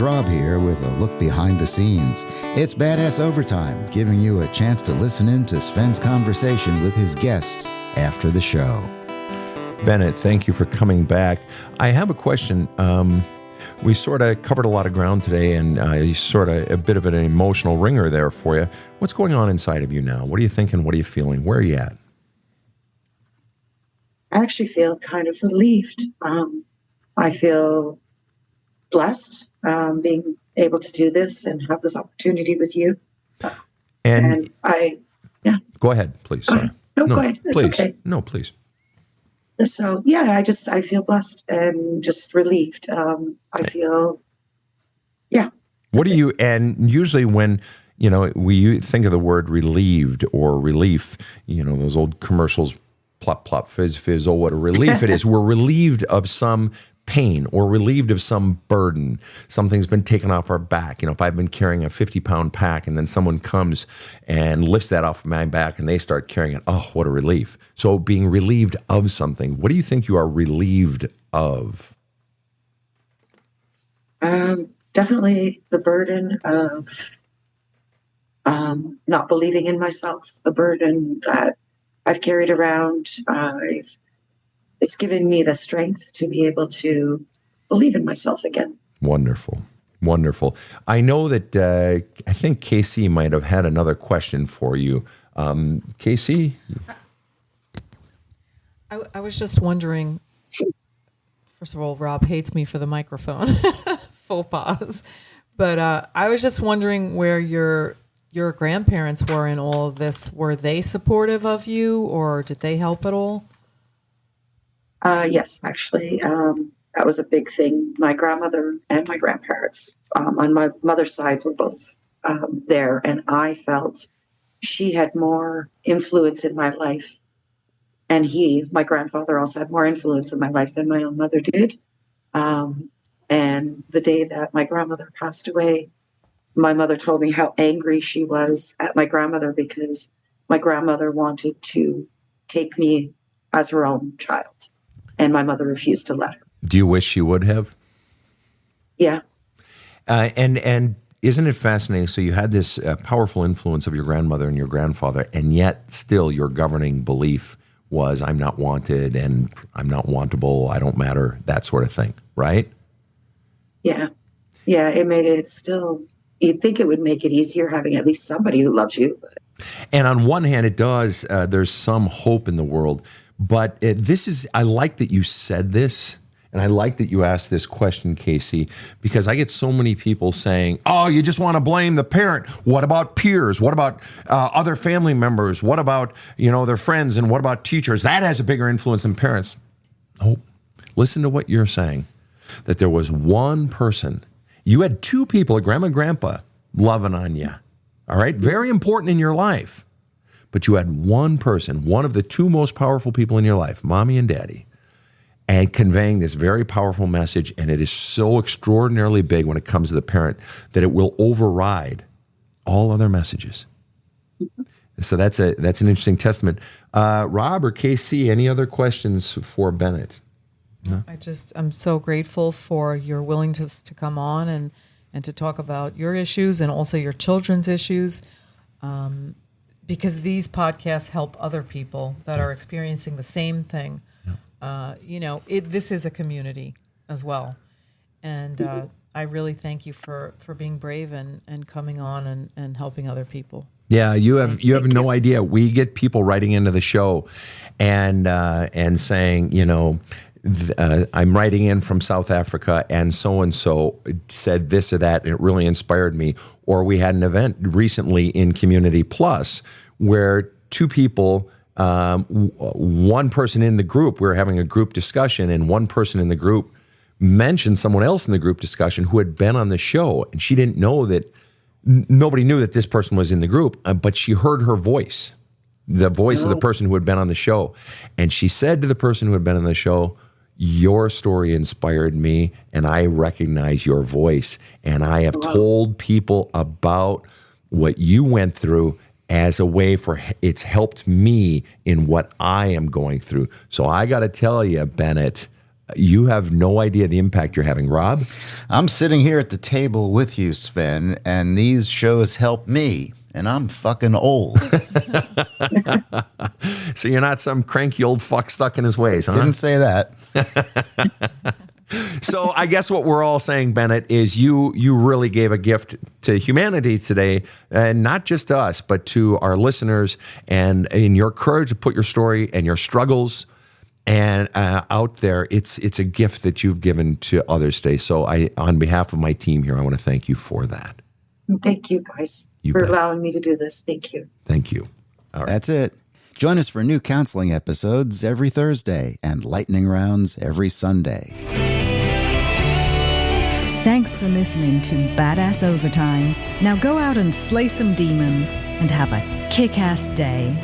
Rob here with a look behind the scenes. It's Badass Overtime, giving you a chance to listen in to Sven's conversation with his guests after the show. Bennett, thank you for coming back. I have a question. We sort of covered a lot of ground today, and sort of a bit of an emotional ringer there for you. What's going on inside of you now? What are you thinking? What are you feeling? Where are you at? I actually feel kind of relieved. I feel blessed being able to do this and have this opportunity with you. And yeah. Go ahead, please. Sorry. No, go ahead. It's please. okay. No, please. So, yeah, I feel blessed and just relieved. I feel, yeah. What do you, and usually when, we think of the word relieved or relief, those old commercials, plop, plop, fizz, fizz, oh, what a relief it is. We're relieved of some pain or relieved of some burden. Something's been taken off our back. If I've been carrying a 50-pound pack and then someone comes and lifts that off my back and they start carrying it, oh, what a relief. So being relieved of something, what do you think you are relieved of? Definitely the burden of not believing in myself, the burden that I've carried around. It's given me the strength to be able to believe in myself again. Wonderful. Wonderful. I know that I think KC might have had another question for you. KC? I was just wondering, first of all, Rob hates me for the microphone. Full pause. But I was just wondering where your grandparents were in all of this. Were they supportive of you, or did they help at all? Yes, actually, that was a big thing. My grandmother and my grandparents on my mother's side were both there, and I felt she had more influence in my life, and my grandfather, also had more influence in my life than my own mother did. And the day that my grandmother passed away, my mother told me how angry she was at my grandmother because my grandmother wanted to take me as her own child. And my mother refused to let her. Do you wish she would have? Yeah. And isn't it fascinating? So you had this powerful influence of your grandmother and your grandfather, and yet still your governing belief was, I'm not wanted and I'm not wantable, I don't matter, that sort of thing, right? Yeah. Yeah, it made it still, you'd think it would make it easier having at least somebody who loves you. But. And on one hand, it does. There's some hope in the world. But I like that you said this, and I like that you asked this question, Casey, because I get so many people saying, oh, you just want to blame the parent. What about peers? What about other family members? What about, their friends? And what about teachers? That has a bigger influence than parents. Oh, listen to what you're saying, that there was one person. You had two people, a grandma and grandpa, loving on you, all right? Very important in your life. But you had one person, one of the two most powerful people in your life, mommy and daddy, and conveying this very powerful message. And it is so extraordinarily big when it comes to the parent that it will override all other messages. So that's an interesting testament. Rob or KC, any other questions for Bennett? No? I'm so grateful for your willingness to come on and to talk about your issues and also your children's issues. Because these podcasts help other people that are experiencing the same thing. Yeah. This is a community as well. And I really thank you for being brave and coming on and helping other people. Yeah, you have no idea. We get people writing into the show and saying, I'm writing in from South Africa and so said this or that, and it really inspired me. Or we had an event recently in Community Plus where two people, one person in the group, we were having a group discussion, and one person in the group mentioned someone else in the group discussion who had been on the show, and she didn't know that, nobody knew that this person was in the group, but she heard her voice, the voice of the person who had been on the show. And she said to the person who had been on the show, your story inspired me, and I recognize your voice. And I have told people about what you went through as a way for it's helped me in what I am going through. So I got to tell you, Bennett, you have no idea the impact you're having. Rob? I'm sitting here at the table with you, Sven, and these shows help me, and I'm fucking old. So you're not some cranky old fuck stuck in his ways, huh? Didn't say that. So I guess what we're all saying, Bennett, is you really gave a gift to humanity today, and not just to us, but to our listeners, and in your courage to put your story and your struggles and out there. It's a gift that you've given to others today. So on behalf of my team here, I want to thank you for that. Thank you guys You for bet. allowing me to do this. Thank you. Thank you. All right. That's it. Join us for new counseling episodes every Thursday and lightning rounds every Sunday. Thanks for listening to Badass Overtime. Now go out and slay some demons and have a kick-ass day.